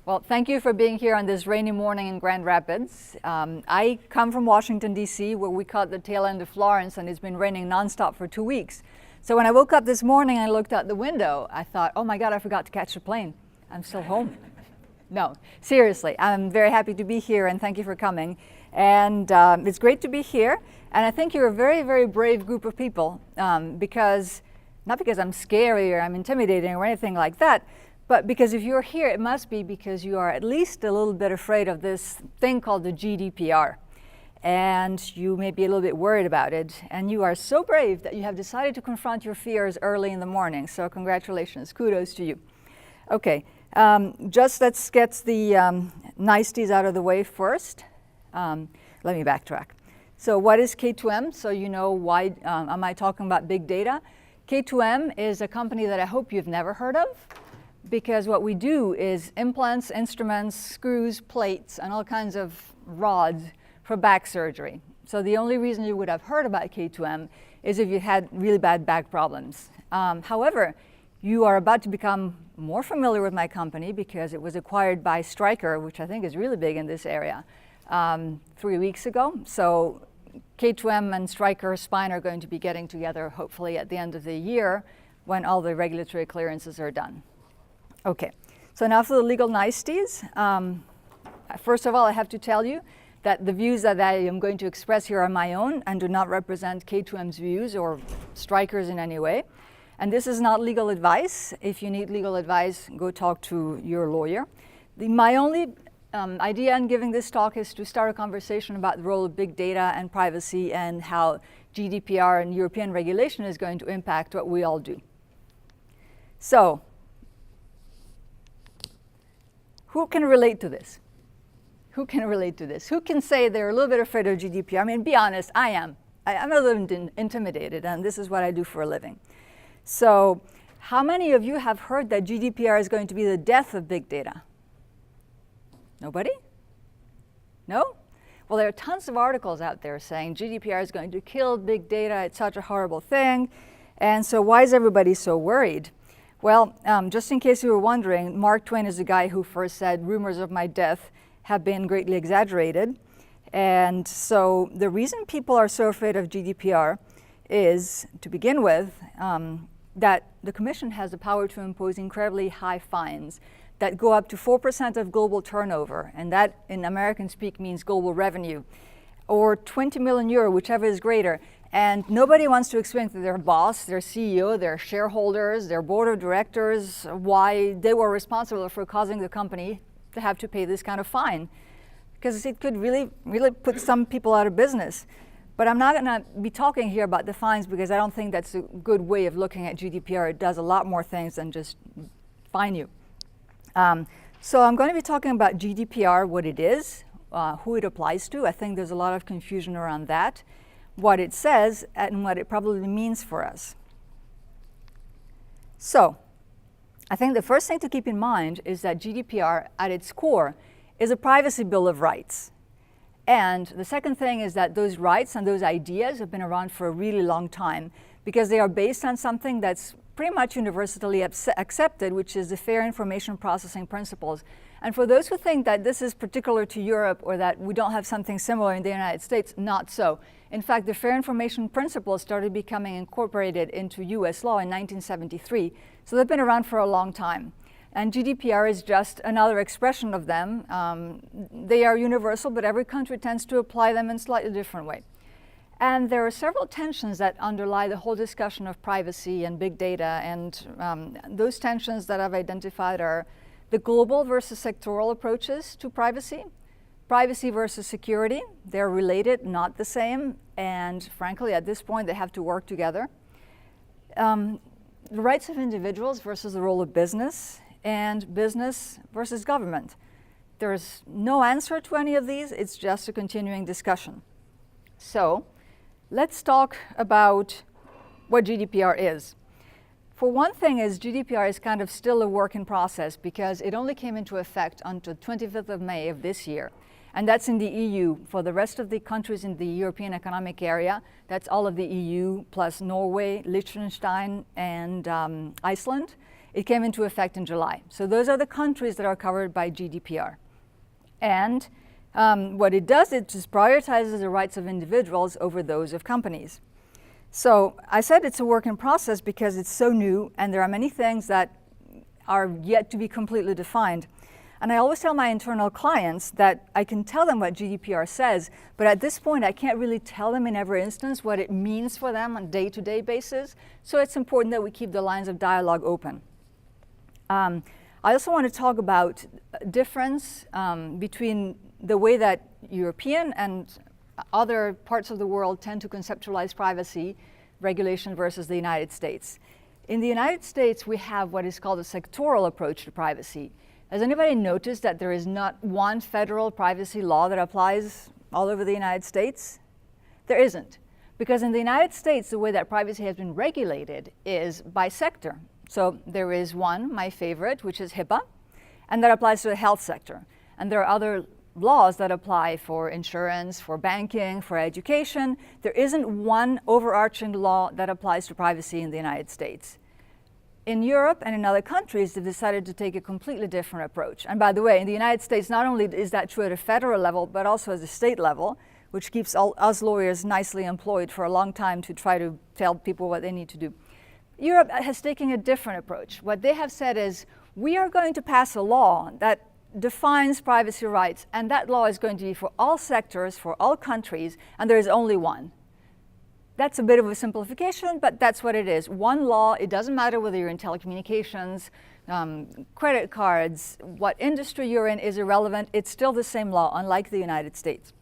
Well, thank you for being here on this rainy morning in Grand Rapids. I come from Washington, D.C., where we caught the tail end of Florence, and it's been raining nonstop for 2 weeks. So when I woke up this morning and I looked out the window, I thought, oh my God, I forgot to catch the plane. I'm still home. No, seriously, I'm very happy to be here, and thank you for coming. And it's great to be here. And I think you're a very, very brave group of people, not because I'm scary or I'm intimidating or anything like that, but because if you're here, it must be because you are at least a little bit afraid of this thing called the GDPR. And you may be a little bit worried about it. And you are so brave that you have decided to confront your fears early in the morning. So congratulations, kudos to you. Okay, just let's get the niceties out of the way first. Let me backtrack. So what is K2M? So you know why am I talking about big data? K2M is a company that I hope you've never heard of, because what we do is implants, instruments, screws, plates, and all kinds of rods for back surgery. So the only reason you would have heard about K2M is if you had really bad back problems. However, you are about to become more familiar with my company because it was acquired by Stryker, which I think is really big in this area, 3 weeks ago. So K2M and Stryker Spine are going to be getting together hopefully at the end of the year when all the regulatory clearances are done. Okay, so now for the legal niceties. First of all, I have to tell you that the views that I am going to express here are my own and do not represent K2M's views or Stryker's in any way. And this is not legal advice. If you need legal advice, go talk to your lawyer. My only idea in giving this talk is to start a conversation about the role of big data and privacy and how GDPR and European regulation is going to impact what we all do. So, who can relate to this? Who can relate to this? Who can say they're a little bit afraid of GDPR? I mean, be honest, I am. I'm a little intimidated, and this is what I do for a living. So how many of you have heard that GDPR is going to be the death of big data? Nobody? No? Well, there are tons of articles out there saying GDPR is going to kill big data, it's such a horrible thing. And so why is everybody so worried? Well, just in case you were wondering, Mark Twain is the guy who first said rumors of my death have been greatly exaggerated. And so the reason people are so afraid of GDPR is, to begin with, that the Commission has the power to impose incredibly high fines that go up to 4% of global turnover, and that in American speak means global revenue, or 20 million euro, whichever is greater. And nobody wants to explain to their boss, their CEO, their shareholders, their board of directors why they were responsible for causing the company to have to pay this kind of fine, because it could really put some people out of business. But I'm not going to be talking here about the fines because I don't think that's a good way of looking at GDPR. It does a lot more things than just fine you. So I'm going to be talking about GDPR, what it is, who it applies to. I think there's a lot of confusion around that, what it says, and what it probably means for us. So I think the first thing to keep in mind is that GDPR, at its core, is a privacy bill of rights. And the second thing is that those rights and those ideas have been around for a really long time because they are based on something that's pretty much universally accepted, which is the Fair Information Processing Principles. And for those who think that this is particular to Europe or that we don't have something similar in the United States, not so. In fact, the Fair Information Principles started becoming incorporated into US law in 1973. So they've been around for a long time. And GDPR is just another expression of them. They are universal, but every country tends to apply them in a slightly different way. And there are several tensions that underlie the whole discussion of privacy and big data. And those tensions that I've identified are the global versus sectoral approaches to privacy, privacy versus security. They're related, not the same. And frankly, at this point, they have to work together. The rights of individuals versus the role of business, and business versus government. There's no answer to any of these. It's just a continuing discussion. So let's talk about what GDPR is. For one thing, GDPR is kind of still a work in process because it only came into effect on the 25th of May of this year. And that's in the EU. For the rest of the countries in the European Economic Area, that's all of the EU plus Norway, Liechtenstein, and Iceland. It came into effect in July. So those are the countries that are covered by GDPR. And what it does, it just prioritizes the rights of individuals over those of companies. So I said it's a work in process because it's so new and there are many things that are yet to be completely defined. And I always tell my internal clients that I can tell them what GDPR says, but at this point I can't really tell them in every instance what it means for them on a day-to-day basis. So it's important that we keep the lines of dialogue open. I also want to talk about difference between the way that European and other parts of the world tend to conceptualize privacy regulation versus the United States. In the United States, we have what is called a sectoral approach to privacy. Has anybody noticed that there is not one federal privacy law that applies all over the United States? There isn't. Because in the United States, the way that privacy has been regulated is by sector. So there is one, my favorite, which is HIPAA, and that applies to the health sector. And there are other laws that apply for insurance, for banking, for education. There isn't one overarching law that applies to privacy in the United States. In Europe and in other countries, they've decided to take a completely different approach. And by the way, in the United States, not only is that true at a federal level, but also at the state level, which keeps us lawyers nicely employed for a long time to try to tell people what they need to do. Europe has taken a different approach. What they have said is, we are going to pass a law that defines privacy rights, and that law is going to be for all sectors, for all countries, and there is only one. That's a bit of a simplification, but that's what it is. One law, it doesn't matter whether you're in telecommunications, credit cards, what industry you're in is irrelevant. It's still the same law, unlike the United States.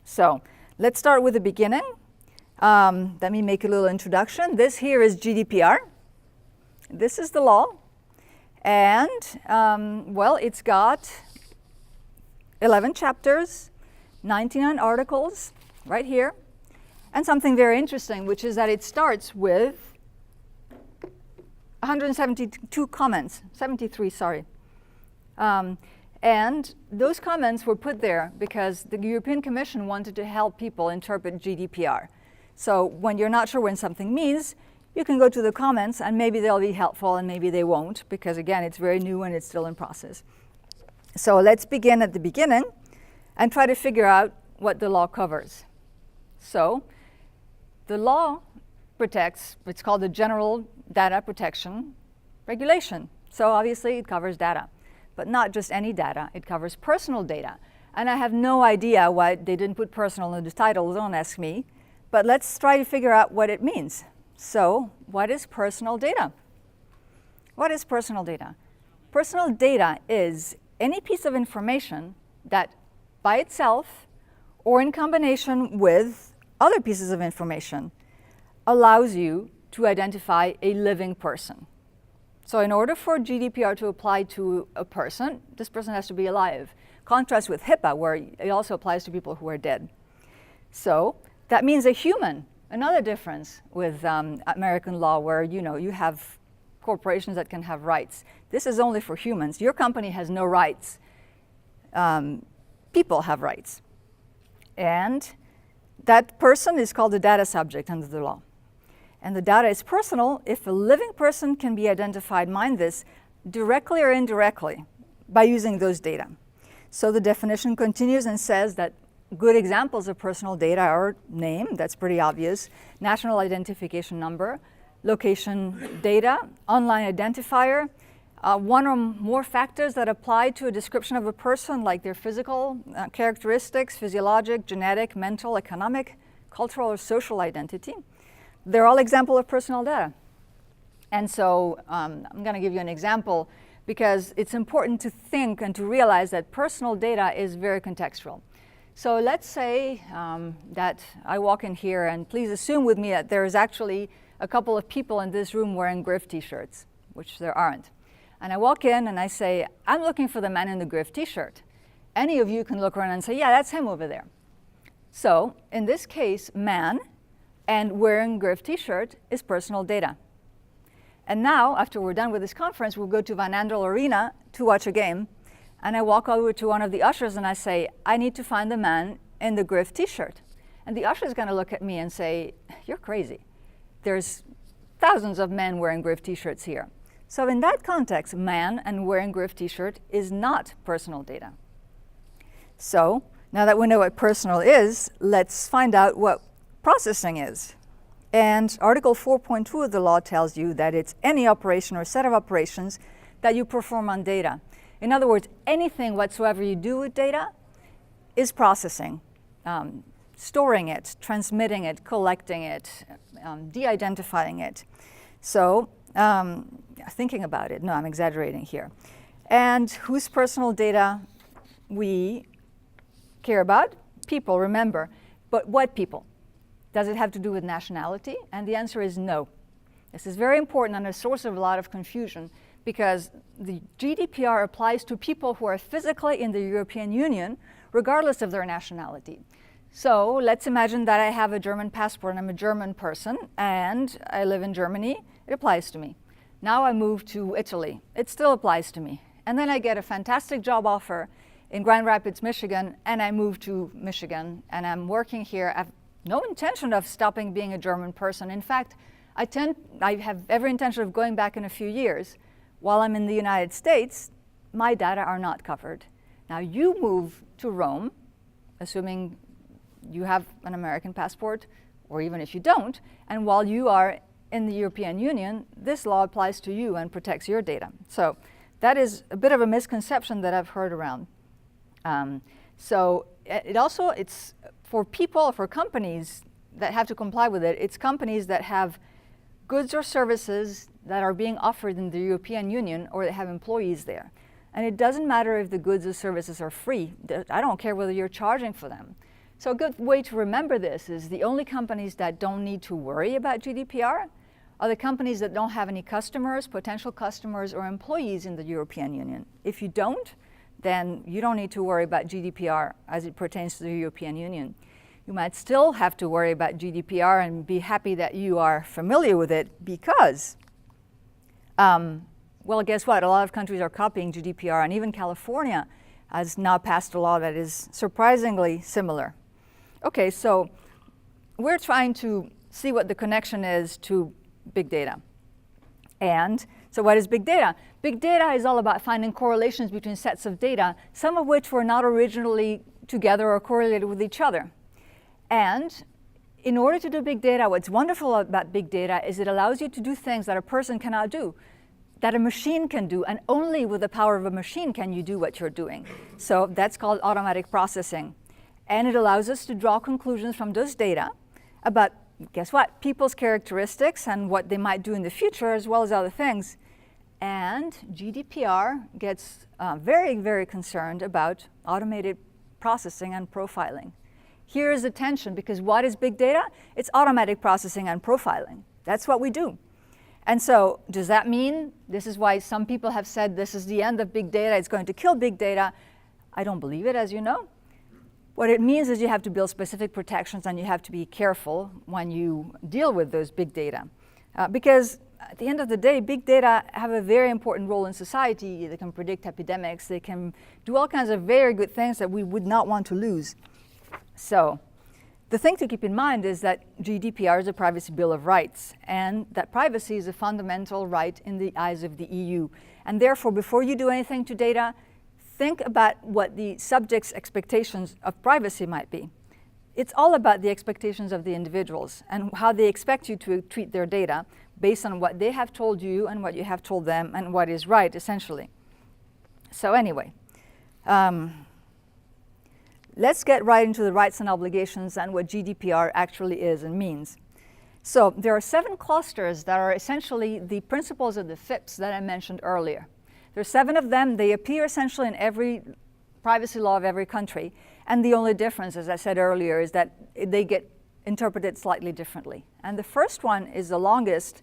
So let's start with the beginning. Let me make a little introduction. This here is GDPR. This is the law. And, well, it's got 11 chapters, 99 articles, right here. And something very interesting, which is that it starts with 172 comments, 73, sorry. And those comments were put there because the European Commission wanted to help people interpret GDPR. So when you're not sure what something means, you can go to the comments and maybe they'll be helpful and maybe they won't, because again, it's very new and it's still in process. So let's begin at the beginning and try to figure out what the law covers. So the law protects, it's called the General Data Protection Regulation. So obviously it covers data, but not just any data, it covers personal data. And I have no idea why they didn't put personal in the title, don't ask me, but let's try to figure out what it means. So what is personal data? What is personal data? Personal data is any piece of information that by itself or in combination with other pieces of information allows you to identify a living person. So in order for GDPR to apply to a person, this person has to be alive. Contrast with HIPAA, where it also applies to people who are dead. So that means a human. Another difference with American law, where you have corporations that can have rights. This is only for humans. Your company has no rights. People have rights. And that person is called the data subject under the law. And the data is personal if a living person can be identified, mind this, directly or indirectly by using those data. So the definition continues and says that good examples of personal data are name, that's pretty obvious, national identification number, location data, online identifier, one or more factors that apply to a description of a person, like their physical characteristics, physiologic, genetic, mental, economic, cultural, or social identity. They're all examples of personal data. And so I'm going to give you an example because it's important to think and to realize that personal data is very contextual. So let's say that I walk in here, and please assume with me that there's actually a couple of people in this room wearing Griff t-shirts, which there aren't. And I walk in and I say, I'm looking for the man in the Griff t-shirt. Any of you can look around and say, yeah, that's him over there. So in this case, man and wearing Griff t-shirt is personal data. And now, after we're done with this conference, we'll go to Van Andel Arena to watch a game. And I walk over to one of the ushers and I say, I need to find the man in the Griff t-shirt. And the usher is going to look at me and say, you're crazy. There's thousands of men wearing Griff t-shirts here. So in that context, man and wearing Griff t-shirt is not personal data. So now that we know what personal is, let's find out what processing is. And Article 4.2 of the law tells you that it's any operation or set of operations that you perform on data. In other words, anything whatsoever you do with data is processing, storing it, transmitting it, collecting it, de-identifying it. So thinking about it, no, I'm exaggerating here. And whose personal data we care about? People, remember. But what people? Does it have to do with nationality? And the answer is no. This is very important and a source of a lot of confusion, because the GDPR applies to people who are physically in the European Union, regardless of their nationality. So let's imagine that I have a German passport and I'm a German person and I live in Germany. It applies to me. Now I move to Italy. It still applies to me. And then I get a fantastic job offer in Grand Rapids, Michigan, and I move to Michigan and I'm working here. I have no intention of stopping being a German person. In fact, I have every intention of going back in a few years. While I'm in the United States, my data are not covered. Now you move to Rome, assuming you have an American passport, or even if you don't, and while you are in the European Union, this law applies to you and protects your data. So that is a bit of a misconception that I've heard around. So it's for people, for companies that have to comply with it, it's companies that have goods or services that are being offered in the European Union or that have employees there. And it doesn't matter if the goods or services are free. I don't care whether you're charging for them. So a good way to remember this is the only companies that don't need to worry about GDPR are the companies that don't have any customers, potential customers, or employees in the European Union. If you don't, then you don't need to worry about GDPR as it pertains to the European Union. You might still have to worry about GDPR and be happy that you are familiar with it because, well, guess what? A lot of countries are copying GDPR, and even California has now passed a law that is surprisingly similar. Okay, so we're trying to see what the connection is to big data. And so what is big data? Big data is all about finding correlations between sets of data, some of which were not originally together or correlated with each other. And in order to do big data, what's wonderful about big data is it allows you to do things that a person cannot do, that a machine can do, and only with the power of a machine can you do what you're doing. So that's called automatic processing. And it allows us to draw conclusions from those data about, guess what, people's characteristics and what they might do in the future, as well as other things. And GDPR gets very, very concerned about automated processing and profiling. Here is the tension, because what is big data? It's automatic processing and profiling. That's what we do. And so does that mean, this is why some people have said this is the end of big data, it's going to kill big data? I don't believe it, as you know. What it means is you have to build specific protections and you have to be careful when you deal with those big data. Because at the end of the day, big data have a very important role in society. They can predict epidemics, they can do all kinds of very good things that we would not want to lose. So the thing to keep in mind is that GDPR is a privacy bill of rights, and that privacy is a fundamental right in the eyes of the EU. And therefore, before you do anything to data, think about what the subject's expectations of privacy might be. It's all about the expectations of the individuals and how they expect you to treat their data based on what they have told you and what you have told them and what is right, essentially. So anyway, let's get right into the rights and obligations and what GDPR actually is and means. So there are 7 clusters that are essentially the principles of the FIPS that I mentioned earlier. There are 7 of them. They appear essentially in every privacy law of every country. And the only difference, as I said earlier, is that they get interpreted slightly differently. And the first one is the longest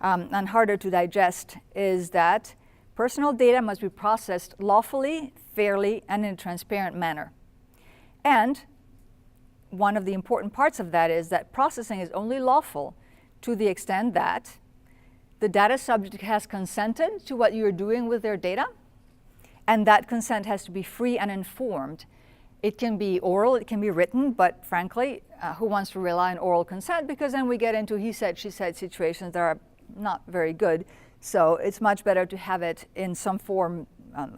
and harder to digest, is that personal data must be processed lawfully, fairly, and in a transparent manner. And one of the important parts of that is that processing is only lawful to the extent that the data subject has consented to what you're doing with their data, and that consent has to be free and informed. It can be oral, it can be written, but frankly, who wants to rely on oral consent? Because then we get into he said, she said situations that are not very good. So it's much better to have it in some form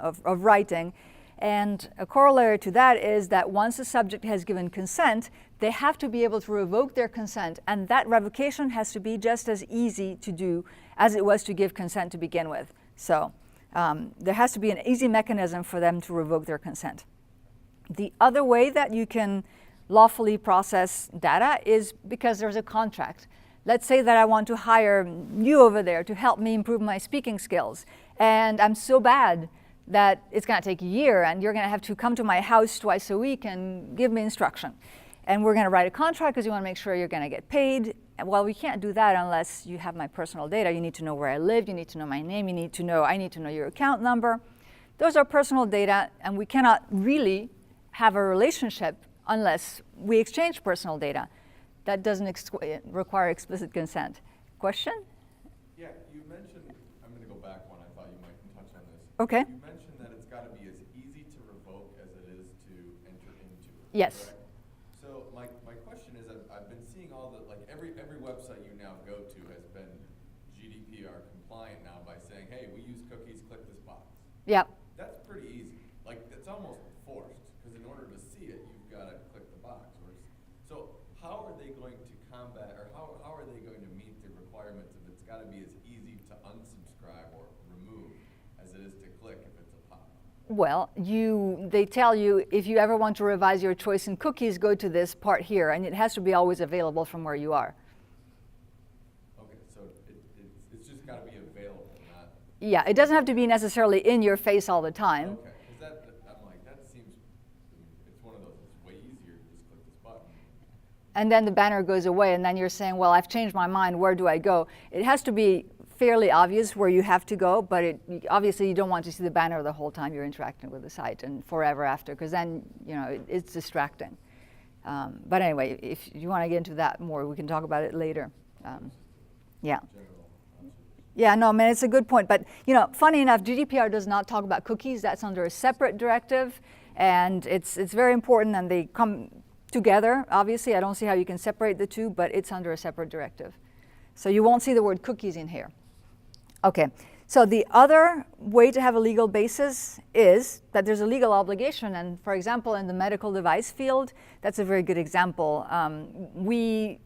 of writing. And a corollary to that is that once the subject has given consent, they have to be able to revoke their consent. And that revocation has to be just as easy to do as it was to give consent to begin with. So there has to be an easy mechanism for them to revoke their consent. The other way that you can lawfully process data is because there's a contract. Let's say that I want to hire you over there to help me improve my speaking skills. And I'm so bad that it's going to take a year, and you're going to have to come to my house twice a week and give me instruction. And we're going to write a contract because you want to make sure you're going to get paid. Well, we can't do that unless you have my personal data. You need to know where I live. You need to know my name. I need to know your account number. Those are personal data, and we cannot really have a relationship unless we exchange personal data. That doesn't require explicit consent. Question? Yeah, you mentioned, I'm going to go back one. I thought you might touch on this. Okay. You mentioned that it's got to be as easy to revoke as it is to enter into it. Yes. Correct? So my question is, I've been seeing all the, like every website you now go to has been GDPR compliant now by saying, hey, we use cookies, click this box. Yeah. That's pretty easy. Like, it's almost forced, because in order to see it, you've got to click the box. So how are they going to combat, or how are they going to meet the requirements if it's got to be as easy to unsubscribe or remove as it is to click if it's a pop? Well, they tell you if you ever want to revise your choice in cookies, go to this part here, and it has to be always available from where you are. Okay, so it's just got to be available, not... Yeah, it doesn't have to be necessarily in your face all the time. Okay, because I'm like, that seems, it's one of those, it's way easier to just click this button. And then the banner goes away, and then you're saying, well, I've changed my mind, where do I go? It has to be fairly obvious where you have to go, but obviously you don't want to see the banner the whole time you're interacting with the site and forever after, because then it's distracting. But anyway, if you want to get into that more, we can talk about it later. Yeah. Yeah, no, I mean, it's a good point. But, funny enough, GDPR does not talk about cookies. That's under a separate directive, and it's very important, and they come together. Obviously, I don't see how you can separate the two, but it's under a separate directive. So you won't see the word cookies in here. Okay, so the other way to have a legal basis is that there's a legal obligation. And for example, in the medical device field, that's a very good example.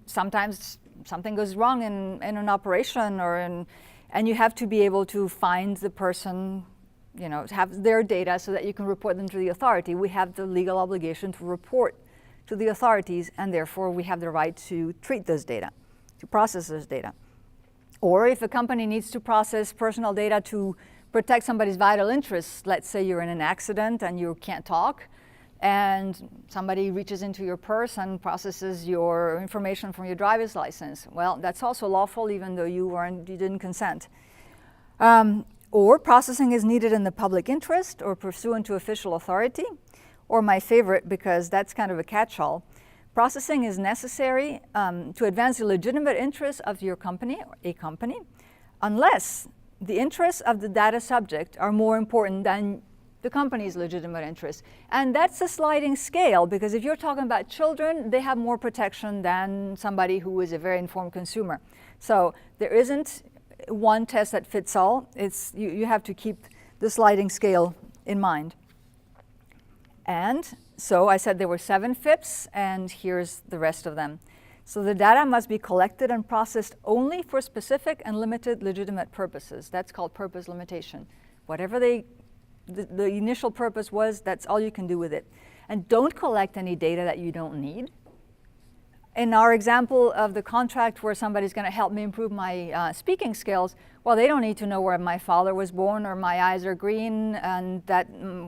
Sometimes something goes wrong in an operation and you have to be able to find the person, have their data so that you can report them to the authority. We have the legal obligation to report to the authorities, and therefore we have the right to treat those data, to process those data. Or if a company needs to process personal data to protect somebody's vital interests, let's say you're in an accident and you can't talk, and somebody reaches into your purse and processes your information from your driver's license. Well, that's also lawful even though you didn't consent. Or processing is needed in the public interest or pursuant to official authority. Or my favorite, because that's kind of a catch-all, processing is necessary to advance the legitimate interests of your company or a company, unless the interests of the data subject are more important than the company's legitimate interests. And that's a sliding scale, because if you're talking about children, they have more protection than somebody who is a very informed consumer. So there isn't one test that fits all. You have to keep the sliding scale in mind. And so I said there were 7 FIPS, and here's the rest of them. So the data must be collected and processed only for specific and limited legitimate purposes. That's called purpose limitation. Whatever the initial purpose was, that's all you can do with it. And don't collect any data that you don't need. In our example of the contract where somebody's going to help me improve my speaking skills, well, they don't need to know where my father was born or my eyes are green and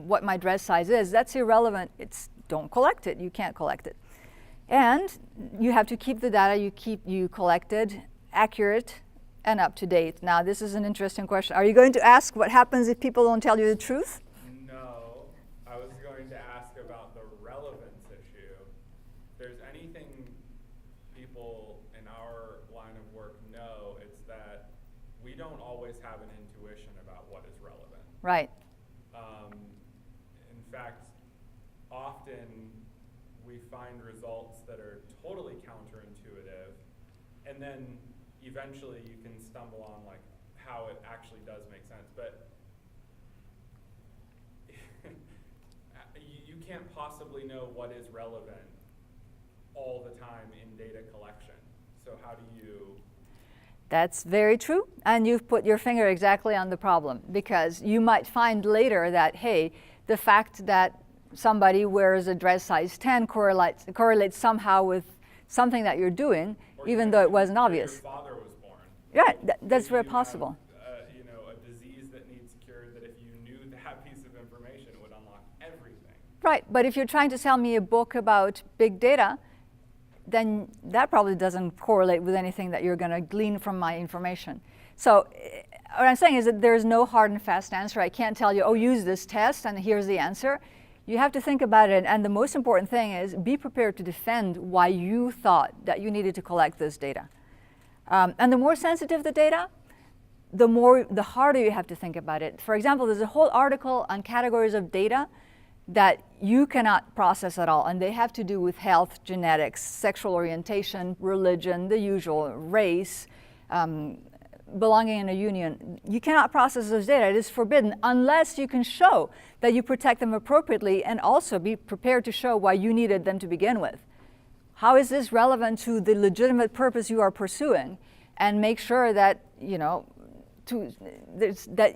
what my dress size is. That's irrelevant. Don't collect it. You can't collect it. And you have to keep the data you collected accurate and up to date. Now, this is an interesting question. Are you going to ask what happens if people don't tell you the truth? No. I was going to ask about the relevance issue. If there's anything people in our line of work know, it's that we don't always have an intuition about what is relevant. Right. In fact, often we find results that are totally counterintuitive, and then eventually you can stumble on like how it actually does make sense. But you can't possibly know what is relevant all the time in data collection. So how do you? That's very true, and you've put your finger exactly on the problem, because you might find later that, hey, the fact that somebody wears a dress size 10 correlates somehow with something that you're doing, Or even though it wasn't where obvious. Your father was born. Yeah, that's Maybe very you possible. have, a disease that needs cured, that if you knew that piece of information, it would unlock everything. Right, but if you're trying to sell me a book about big data, then that probably doesn't correlate with anything that you're going to glean from my information. So what I'm saying is that there's no hard and fast answer. I can't tell you, oh, use this test, and here's the answer. You have to think about it, and the most important thing is be prepared to defend why you thought that you needed to collect this data. And the more sensitive the data, the harder you have to think about it. For example, there's a whole article on categories of data that you cannot process at all, and they have to do with health, genetics, sexual orientation, religion, the usual, race, belonging in a union. You cannot process those data. It is forbidden unless you can show that you protect them appropriately, and also be prepared to show why you needed them to begin with. How is this relevant to the legitimate purpose you are pursuing? And make sure that, that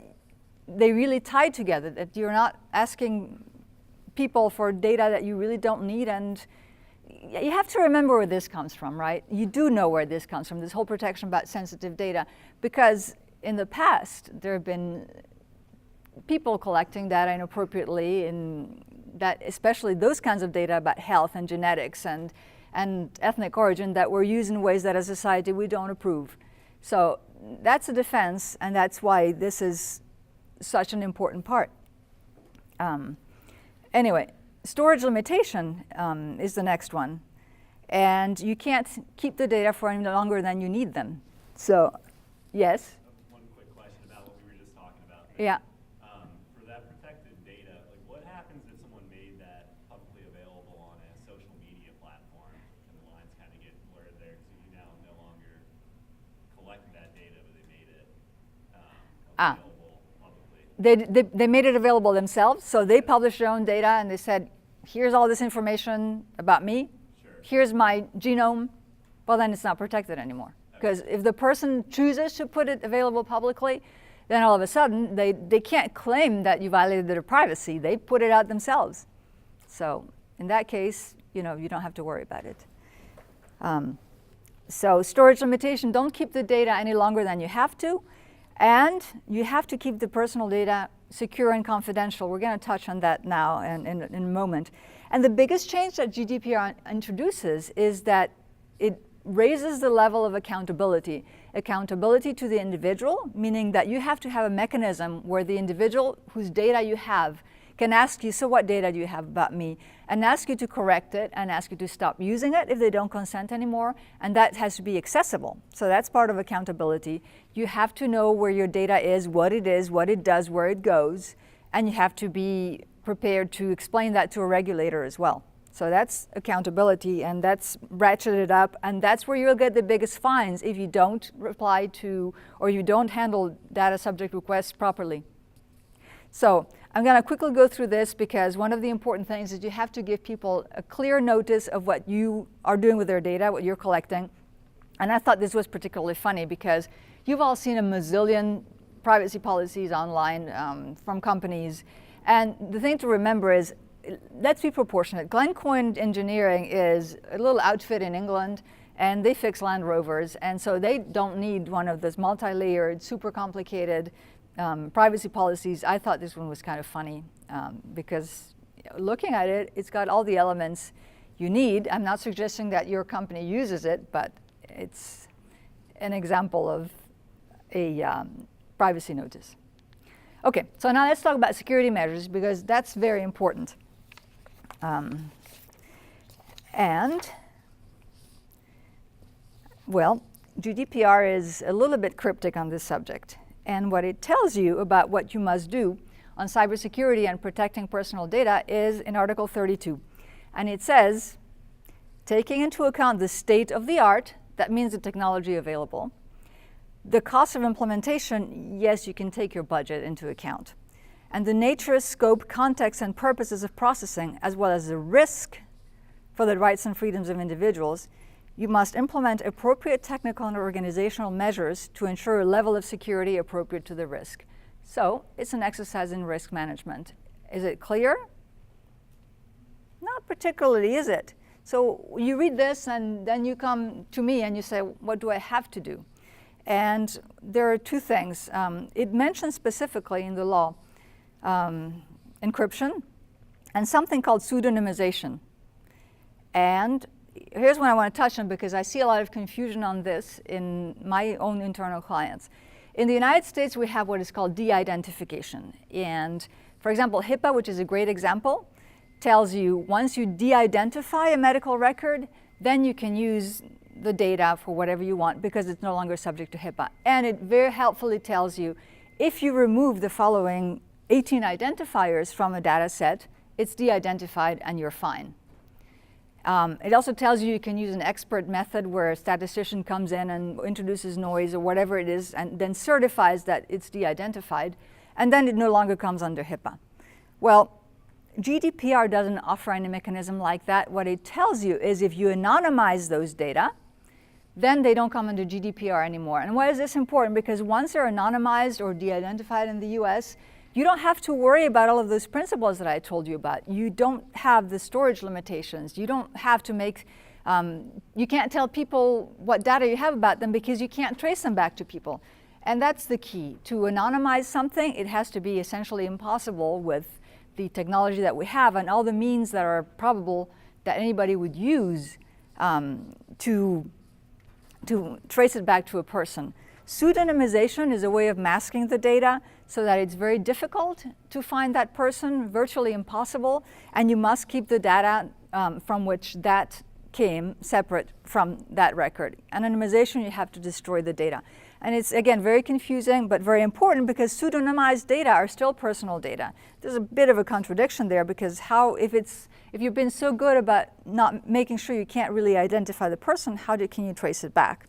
they really tie together, that you're not asking people for data that you really don't need. And you have to remember where this comes from, right? You do know where this comes from, this whole protection about sensitive data, because in the past there have been people collecting data inappropriately, in that, especially those kinds of data about health and genetics and ethnic origin, that were used in ways that as a society we don't approve. So that's a defense, and that's why this is such an important part. Anyway, storage limitation is the next one. And you can't keep the data for any longer than you need them. So, yes? One quick question about what we were just talking about. Yeah. For that protected data, like what happens if someone made that publicly available on a social media platform and the lines kind of get blurred there because you now no longer collect that data, but they made it available publicly? They made it available themselves, so they published their own data and they said, here's all this information about me. Sure. Here's my genome. Well, then it's not protected anymore. Because if the person chooses to put it available publicly, then all of a sudden they can't claim that you violated their privacy. They put it out themselves. So in that case, you don't have to worry about it. So storage limitation, don't keep the data any longer than you have to. And you have to keep the personal data secure and confidential. We're going to touch on that now in a moment. And the biggest change that GDPR introduces is that it raises the level of accountability. Accountability to the individual, meaning that you have to have a mechanism where the individual whose data you have can ask you, so what data do you have about me? And ask you to correct it and ask you to stop using it if they don't consent anymore. And that has to be accessible. So that's part of accountability. You have to know where your data is, what it does, where it goes. And you have to be prepared to explain that to a regulator as well. So that's accountability, and that's ratcheted up. And that's where you'll get the biggest fines if you don't reply to or you don't handle data subject requests properly. So I'm going to quickly go through this because one of the important things is you have to give people a clear notice of what you are doing with their data, what you're collecting. And I thought this was particularly funny because you've all seen a mazillion privacy policies online from companies. And the thing to remember is, let's be proportionate. Glencoe Engineering is a little outfit in England, and they fix Land Rovers. And so they don't need one of those multi-layered, super complicated privacy policies. I thought this one was kind of funny because looking at it, it's got all the elements you need. I'm not suggesting that your company uses it, but it's an example of a privacy notice. Okay, so now let's talk about security measures because that's very important. Well, GDPR is a little bit cryptic on this subject. And what it tells you about what you must do on cybersecurity and protecting personal data is in Article 32. And it says, taking into account the state of the art, that means the technology available, The cost of implementation, yes, you can take your budget into account. And the nature, scope, context, and purposes of processing, as well as the risk for the rights and freedoms of individuals, you must implement appropriate technical and organizational measures to ensure a level of security appropriate to the risk. So it's an exercise in risk management. Is it clear? Not particularly, is it? So you read this and then you come to me and you say, what do I have to do? And there are two things. It mentions specifically in the law encryption and something called pseudonymization. And here's what I want to touch on, because I see a lot of confusion on this in my own internal clients. In the United States, we have what is called de-identification. And for example, HIPAA, which is a great example, tells you once you de-identify a medical record, then you can use the data for whatever you want because it's no longer subject to HIPAA. And it very helpfully tells you if you remove the following 18 identifiers from a data set, it's de-identified and you're fine. It also tells you can use an expert method where a statistician comes in and introduces noise or whatever it is and then certifies that it's de-identified, and then it no longer comes under HIPAA. Well, GDPR doesn't offer any mechanism like that. What it tells you is if you anonymize those data, then they don't come under GDPR anymore. And why is this important? Because once they're anonymized or de-identified in the US, you don't have to worry about all of those principles that I told you about. You don't have the storage limitations. You don't have to make, you can't tell people what data you have about them because you can't trace them back to people. And that's the key. To anonymize something, it has to be essentially impossible with the technology that we have and all the means that are probable that anybody would use to trace it back to a person. Pseudonymization is a way of masking the data so that it's very difficult to find that person, virtually impossible, and you must keep the data from which that came separate from that record. Anonymization, you have to destroy the data. And it's, again, very confusing, but very important because pseudonymized data are still personal data. There's a bit of a contradiction there because if you've been so good about not making sure you can't really identify the person, can you trace it back?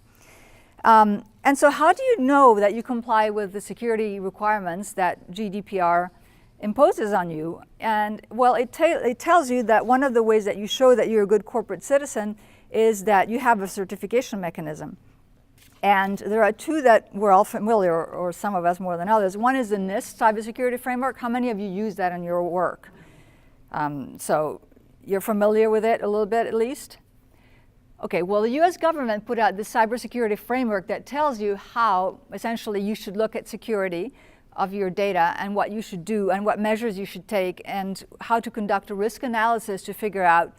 And so how do you know that you comply with the security requirements that GDPR imposes on you? And well, it tells you that one of the ways that you show that you're a good corporate citizen is that you have a certification mechanism. And there are two that we're all familiar, or some of us more than others. One is the NIST cybersecurity framework. How many of you use that in your work? So you're familiar with it a little bit at least? Okay, well, the US government put out this cybersecurity framework that tells you how essentially you should look at security of your data and what you should do and what measures you should take and how to conduct a risk analysis to figure out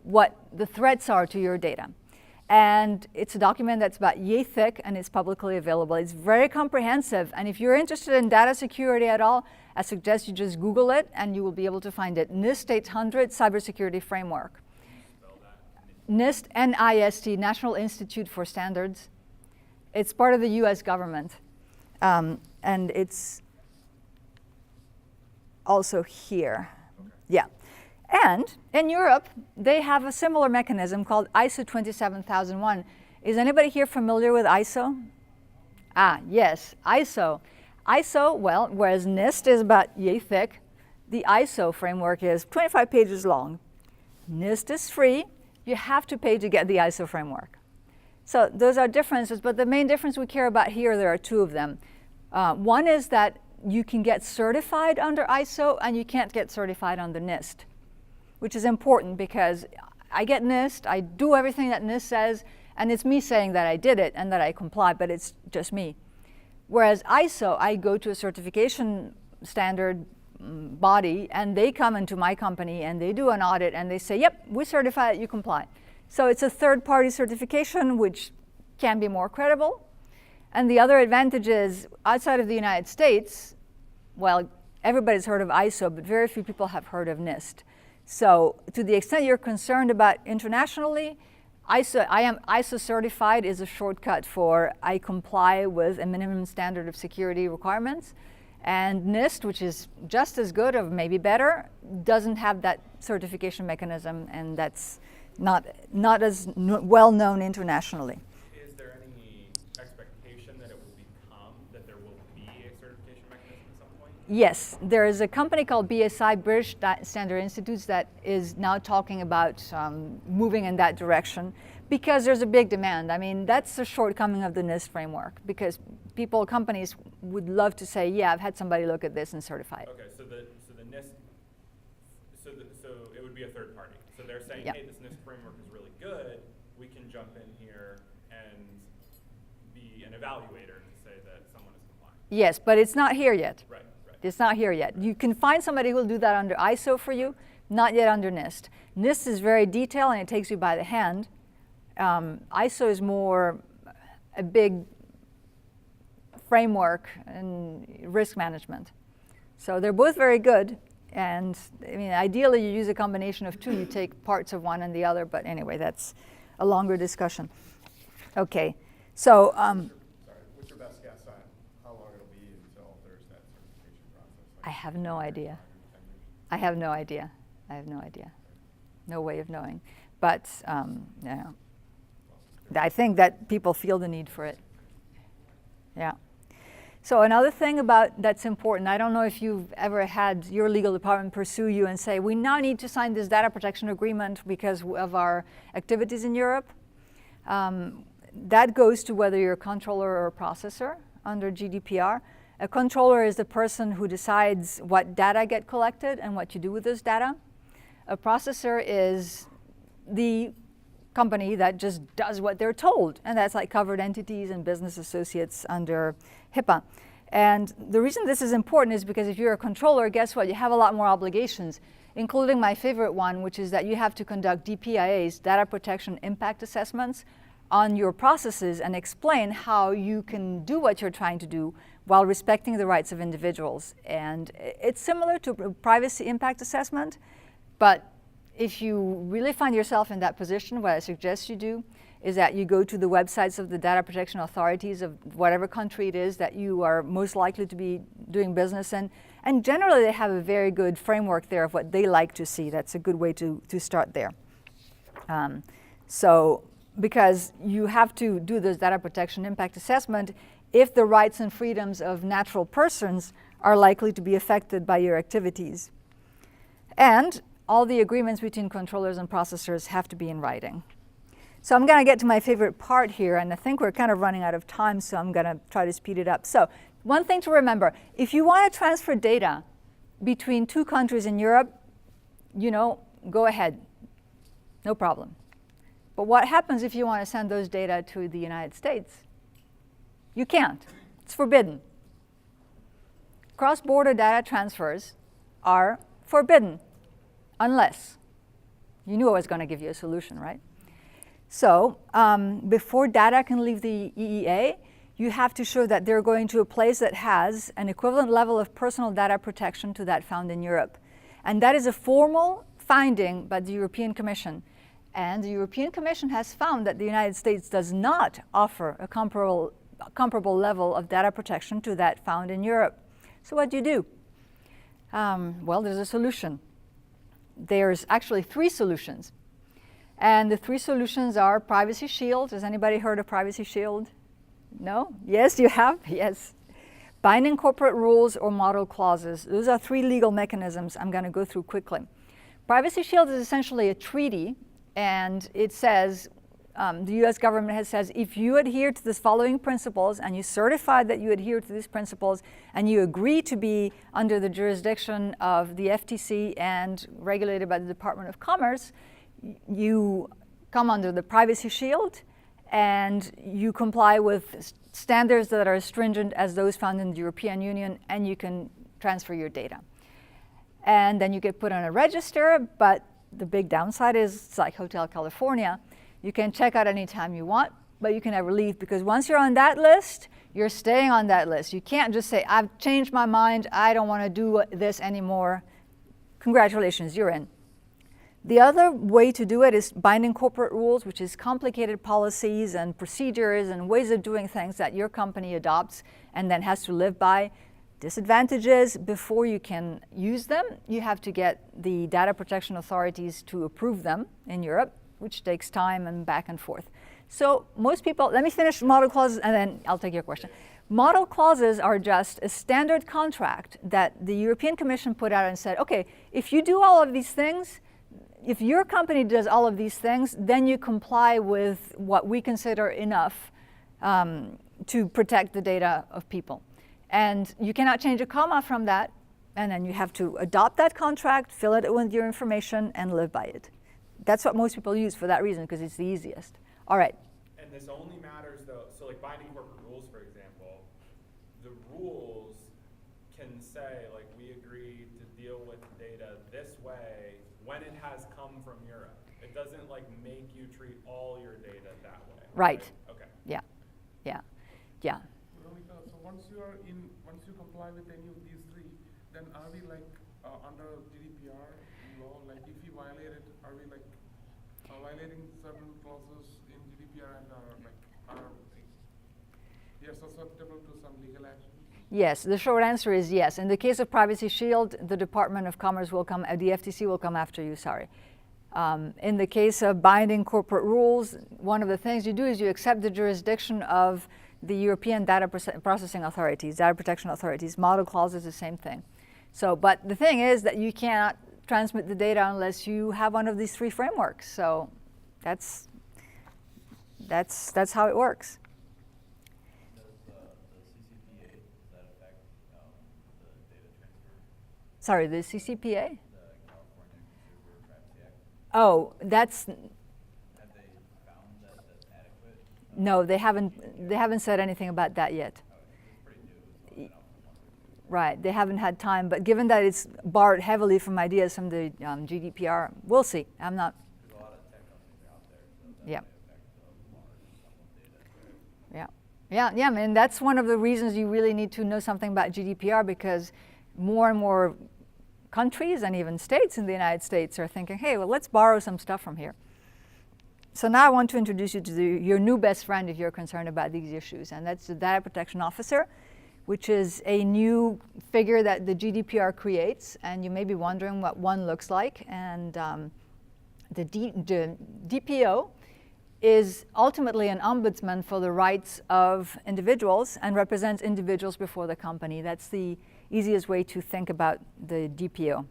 what the threats are to your data. And it's a document that's about yay thick and it's publicly available. It's very comprehensive, and if you're interested in data security at all, I suggest you just Google it and you will be able to find it. NIST 800 Cybersecurity Framework. NIST, N-I-S-T, National Institute for Standards. It's part of the US government. And it's also here. Okay. Yeah. And in Europe, they have a similar mechanism called ISO 27001. Is anybody here familiar with ISO? Ah, yes, ISO. ISO, well, whereas NIST is about yay thick, the ISO framework is 25 pages long. NIST is free. You have to pay to get the ISO framework. So those are differences, but the main difference we care about here, there are two of them. One is that you can get certified under ISO and you can't get certified under NIST, which is important because I get NIST, I do everything that NIST says, and it's me saying that I did it and that I comply, but it's just me. Whereas ISO, I go to a certification standard body and they come into my company and they do an audit and they say, yep, we certify it, you comply. So it's a third-party certification which can be more credible. And the other advantage is outside of the United States, well, everybody's heard of ISO, but very few people have heard of NIST. So to the extent you're concerned about internationally, ISO, I am ISO certified is a shortcut for I comply with a minimum standard of security requirements. And NIST, which is just as good or maybe better, doesn't have that certification mechanism, and that's not as well known internationally. Is there any expectation that it will Yes, there is a company called BSI, British Standard Institutes, that is now talking about moving in that direction because there's a big demand. I mean, that's the shortcoming of the NIST framework, because companies would love to say, yeah, I've had somebody look at this and certify it. Okay, so the NIST, so it would be a third party. So they're saying, Yep. hey, this NIST framework is really good. We can jump in here and be an evaluator to say that someone is compliant. Yes, but it's not here yet. Right. It's not here yet. You can find somebody who will do that under ISO for you, not yet under NIST. NIST is very detailed and it takes you by the hand. ISO is more a big framework and risk management. So they're both very good. And I mean, ideally you use a combination of two. You take parts of one and the other. But anyway, that's a longer discussion. Okay. So Sorry, what's your best guess on how long it'll be until there's that certification process? I have no idea. I have no idea. I have no idea. No way of knowing. But yeah, I think that people feel the need for it. Yeah. So another thing about that's important, I don't know if you've ever had your legal department pursue you and say, we now need to sign this data protection agreement because of our activities in Europe. That goes to whether you're a controller or a processor under GDPR. A controller is the person who decides what data get collected and what you do with this data. A processor is the company that just does what they're told, and that's like covered entities and business associates under HIPAA. And the reason this is important is because if you're a controller, guess what? You have a lot more obligations, including my favorite one, which is that you have to conduct DPIAs, data protection impact assessments, on your processes and explain how you can do what you're trying to do while respecting the rights of individuals. And it's similar to a privacy impact assessment, but if you really find yourself in that position, what I suggest you do is that you go to the websites of the data protection authorities of whatever country it is that you are most likely to be doing business in. And generally they have a very good framework there of what they like to see. That's a good way to start there. Because you have to do this data protection impact assessment if the rights and freedoms of natural persons are likely to be affected by your activities. And all the agreements between controllers and processors have to be in writing. So I'm going to get to my favorite part here, and I think we're kind of running out of time, so I'm going to try to speed it up. So one thing to remember, if you want to transfer data between two countries in Europe, go ahead, no problem. But what happens if you want to send those data to the United States? You can't. It's forbidden. Cross-border data transfers are forbidden, unless you knew I was going to give you a solution, right? So before data can leave the EEA, you have to show that they're going to a place that has an equivalent level of personal data protection to that found in Europe. And that is a formal finding by the European Commission. And the European Commission has found that the United States does not offer a comparable level of data protection to that found in Europe. So what do you do? Well, there's a solution. There's actually 3 solutions. And the 3 solutions are Privacy Shield. Has anybody heard of Privacy Shield? No? Yes, you have? Yes. Binding corporate rules or model clauses. Those are 3 legal mechanisms I'm going to go through quickly. Privacy Shield is essentially a treaty, and it says, the US government says, if you adhere to the following principles and you certify that you adhere to these principles and you agree to be under the jurisdiction of the FTC and regulated by the Department of Commerce, you come under the Privacy Shield and you comply with standards that are as stringent as those found in the European Union, and you can transfer your data. And then you get put on a register, but the big downside is it's like Hotel California. You can check out anytime you want, but you can never leave, because once you're on that list, you're staying on that list. You can't just say, I've changed my mind, I don't want to do this anymore. Congratulations, you're in. The other way to do it is binding corporate rules, which is complicated policies and procedures and ways of doing things that your company adopts and then has to live by. Disadvantages, before you can use them, you have to get the data protection authorities to approve them in Europe, which takes time and back and forth. So most people, let me finish model clauses and then I'll take your question. Model clauses are just a standard contract that the European Commission put out and said, okay, if you do all of these things, if your company does all of these things, then you comply with what we consider enough to protect the data of people. And you cannot change a comma from that, and then you have to adopt that contract, fill it with your information, and live by it. That's what most people use for that reason, because it's the easiest. All right. And this only matters though, so like binding corporate rules, for example, the rules can say, like, we agree to deal with data this way when it has come from Europe. It doesn't like make you treat all your data that way. Right. Okay. Yeah. Yeah. Yeah. Veronica, so once you comply with any of these three, then are we like under GDPR law? Like if you violate it, are we like violating certain clauses in GDPR and we are susceptible to some legal action? Yes, the short answer is yes. In the case of Privacy Shield, the Department of Commerce will come, the FTC will come after you, sorry. In the case of binding corporate rules, one of the things you do is you accept the jurisdiction of the European data processing authorities, data protection authorities. Model clause is the same thing. So, but the thing is that you cannot transmit the data unless you have one of these three frameworks. So that's how it works. Does the CCPA, does that affect the data transfer? Sorry, the CCPA? The California Consumer Privacy Act? Oh, that's, Have they found that that's adequate? no, they haven't said anything about that yet. Oh, it's pretty new, so I don't wonder. Right, they haven't had time, but given that it's borrowed heavily from ideas from the GDPR, we'll see. I'm not, There's a lot of tech companies out there, so that yeah. might affect the large someone data. Yeah, I mean, that's one of the reasons you really need to know something about GDPR, because more and more countries and even states in the United States are thinking, hey, well, let's borrow some stuff from here. So now I want to introduce you to your new best friend if you're concerned about these issues, and that's the Data Protection Officer, which is a new figure that the GDPR creates, and you may be wondering what one looks like. And the DPO is ultimately an ombudsman for the rights of individuals and represents individuals before the company. That's the easiest way to think about the DPO.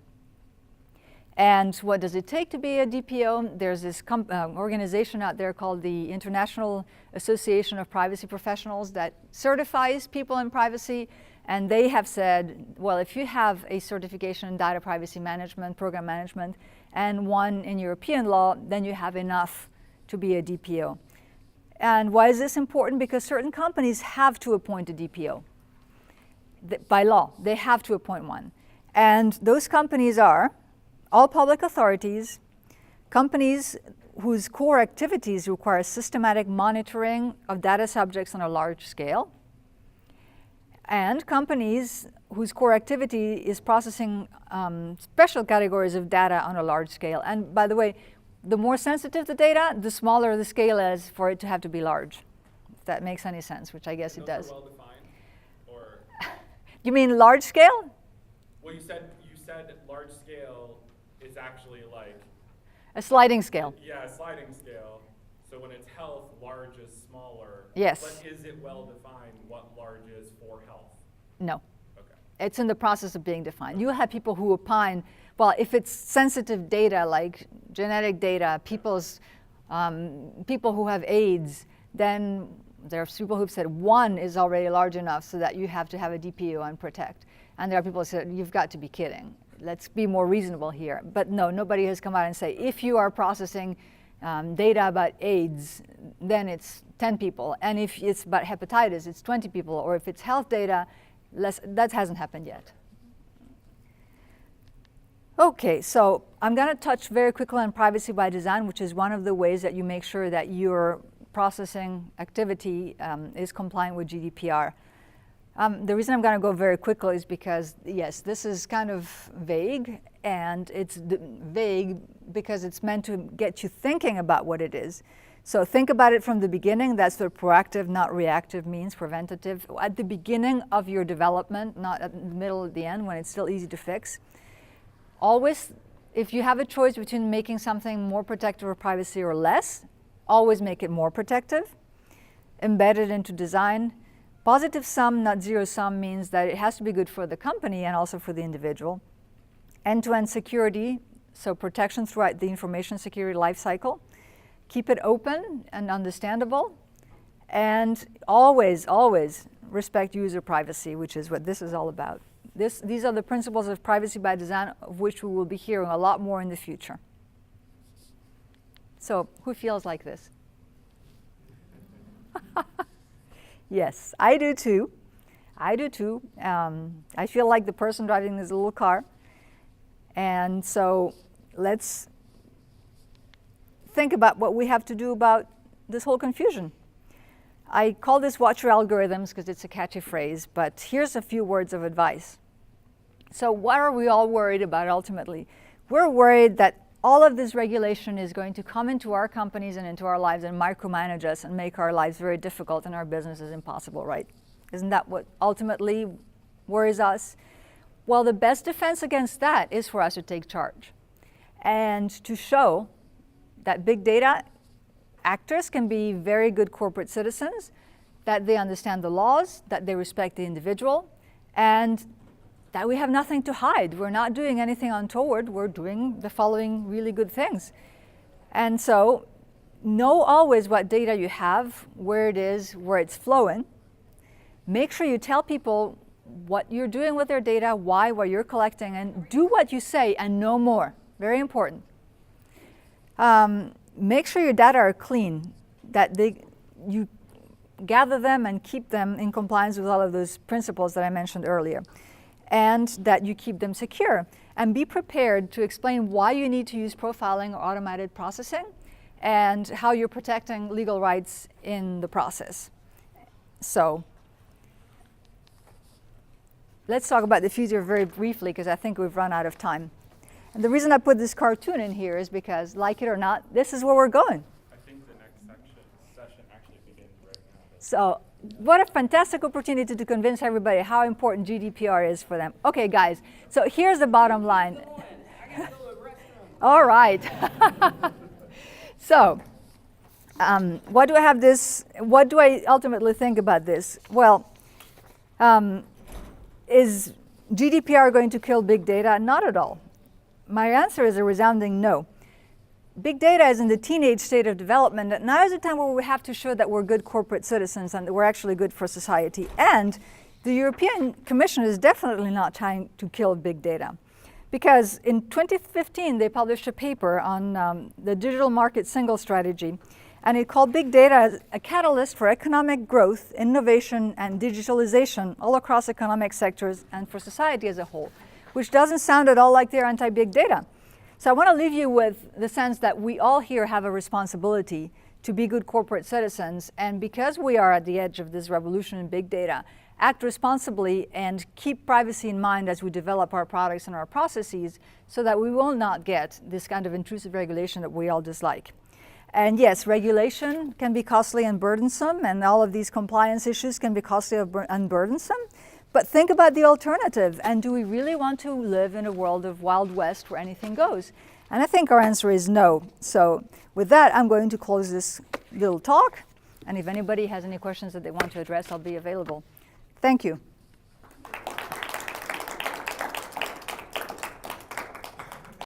And what does it take to be a DPO? There's this organization out there called the International Association of Privacy Professionals that certifies people in privacy. And they have said, well, if you have a certification in data privacy management, program management, and one in European law, then you have enough to be a DPO. And why is this important? Because certain companies have to appoint a DPO. By law, they have to appoint one. And those companies are all public authorities, companies whose core activities require systematic monitoring of data subjects on a large scale, and companies whose core activity is processing special categories of data on a large scale. And by the way, the more sensitive the data, the smaller the scale is for it to have to be large. If that makes any sense, which I guess it does. Well defined, or You mean large scale? well, you said large scale is actually like A sliding scale. yeah, a sliding scale. So when it's health, large is smaller. Yes. But is it well defined what large is for health? No. Okay. It's in the process of being defined. You have people who opine, well, if it's sensitive data like genetic data, people who have AIDS, then there's people who've said 1 is already large enough so that you have to have a DPO and protect. And there are people who said, you've got to be kidding. Let's be more reasonable here. But no, nobody has come out and say, if you are processing data about AIDS, then it's 10 people. And if it's about hepatitis, it's 20 people. Or if it's health data, that hasn't happened yet. Okay, so I'm going to touch very quickly on privacy by design, which is one of the ways that you make sure that your processing activity is compliant with GDPR. The reason I'm going to go very quickly is because, yes, this is kind of vague, and it's vague because it's meant to get you thinking about what it is. So think about it from the beginning. That's what proactive, not reactive means, preventative. At the beginning of your development, not at the middle, at the end, when it's still easy to fix. Always, if you have a choice between making something more protective of privacy or less, always make it more protective. Embed it into design. Positive sum, not zero sum, means that it has to be good for the company and also for the individual. End-to-end security, so protection throughout the information security lifecycle. Keep it open and understandable. And always, always respect user privacy, which is what this is all about. These are the principles of privacy by design, of which we will be hearing a lot more in the future. So who feels like this? Yes, I do too. I do too. I feel like the person driving this little car. And so let's think about what we have to do about this whole confusion. I call this watch your algorithms because it's a catchy phrase, but here's a few words of advice. So what are we all worried about ultimately? We're worried that all of this regulation is going to come into our companies and into our lives and micromanage us and make our lives very difficult and our businesses impossible, right? Isn't that what ultimately worries us? Well, the best defense against that is for us to take charge and to show that big data actors can be very good corporate citizens, that they understand the laws, that they respect the individual, and that we have nothing to hide. We're not doing anything untoward. We're doing the following really good things. And so know always what data you have, where it is, where it's flowing. Make sure you tell people what you're doing with their data, why, what you're collecting, and do what you say and no more. Very important. Make sure your data are clean, that you gather them and keep them in compliance with all of those principles that I mentioned earlier, and that you keep them secure. And be prepared to explain why you need to use profiling or automated processing and how you're protecting legal rights in the process. So let's talk about the future very briefly, because I think we've run out of time. And the reason I put this cartoon in here is because, like it or not, this is where we're going. I think the next session actually begins right now. So what a fantastic opportunity to convince everybody how important GDPR is for them. Okay, guys, so here's the bottom line. All right. So what do I ultimately think about this? Well, is GDPR going to kill big data? Not at all. My answer is a resounding no. Big data is in the teenage state of development, and now is the time where we have to show that we're good corporate citizens and that we're actually good for society. And the European Commission is definitely not trying to kill big data, because in 2015 they published a paper on the digital market single strategy, and it called big data as a catalyst for economic growth, innovation, and digitalization all across economic sectors and for society as a whole, which doesn't sound at all like they're anti-big data. So I want to leave you with the sense that we all here have a responsibility to be good corporate citizens, and because we are at the edge of this revolution in big data, act responsibly and keep privacy in mind as we develop our products and our processes so that we will not get this kind of intrusive regulation that we all dislike. And yes, regulation can be costly and burdensome, and all of these compliance issues can be costly and burdensome. But think about the alternative, and do we really want to live in a world of Wild West where anything goes? And I think our answer is no. So with that, I'm going to close this little talk, and if anybody has any questions that they want to address, I'll be available. Thank you.